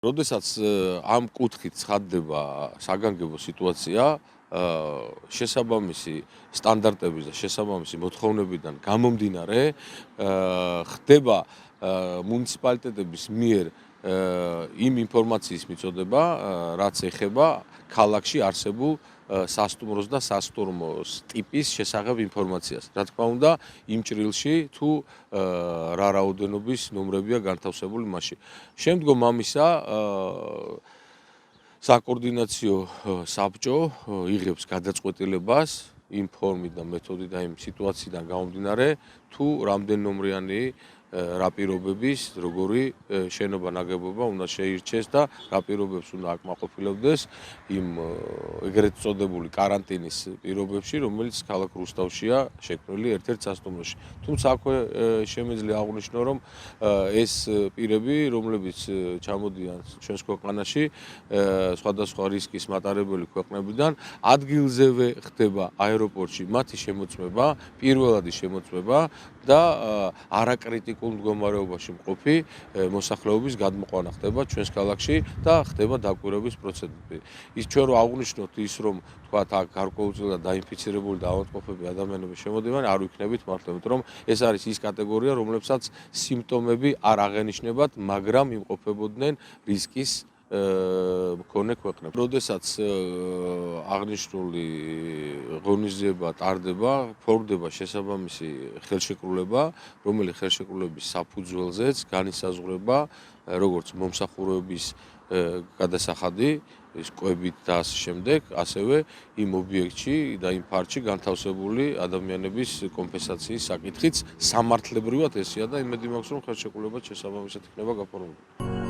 როდესაც ამ კუთხით ცხადდება საგანგებო სიტუაცია, შესაბამისი სტანდარტების და შესაბამისი მოთხოვნებიდან გამომდინარე, ხდება მუნიციპალიტეტების მიერ იმ ინფორმაციის მიწოდება, რაც ეხება ქალაქში არსებულ სასტუმროს და სასტუმროს ტიპის შესახებ ინფორმაციას. რა თქმა უნდა, იმ ჭრილში თუ რა რაოდენობის ნომრებია განთავსებული მასში. შემდგომ ამისა საკოორდინაციო საბჭო იღებს გადაწყვეტილებას იმ ფორმით და მეთოდით და იმ სიტუაციიდან გამომდინარე, თუ რამდენნომრიანი რა პირობების, როგორი შენობა ნაგებობა უნდა შეირჩეს და რა პირობებს უნდა აკმაყოფილებდეს იმ ეგრეთ წოდებული каранტინის პირობებში, რომელიც ქალაქ რუსთავშია შექმნილი ერთ-ერთ სასტუმროში. თუმცა აქვე შემეძლია აღვნიშნო, რომ ეს პირები, რომლებიც ჩამოდიან ჩვენს ქვეყანაში, სხვადასხვა რისკის მატარებელი ქვეყნებიდან, ადგილზევე ხდება აეროპორტში მათი შემოწმება, პირველადი შემოწმება და არაკრიტიკულ მდგომარეობაში მყოფი მოსახლეობის გადმოყვანა ხდება ჩვენს ქალაქში და ხდება დაკვირვების პროცედურები. ის ჩვენ რო აღვნიშნოთ ის, რომ თქვათ აქ გარკვეულწილად დაინფიცირებული და ავადმყოფები ადამიანები შემოდიან, არ ვიქნებით მართლა, იმიტომ რომ ეს არის ის კატეგორია, რომლებსაც სიმპტომები არ აღენიშნებათ, მაგრამ იმყოფებოდნენ რისკის მქონე ქვეყნებში. როდესაც აღნიშნული ღონისძიება ტარდება, ფორმდება შესაბამისი ხელშეკრულება, რომელიც ხელშეკრულების საფუძველზეც განისაზღვრება როგორც მომსახურების გადასახადი, ის კვებით და ასე შემდეგ, ასევე იმ ობიექტში და იმ ფარდში განთავსებული ადამიანების კომპენსაციის საკითხიც სამართლებრივად ესეა და იმედი მაქვს, რომ ხელშეკრულება შესაბამისად იქნება გაფორმებული.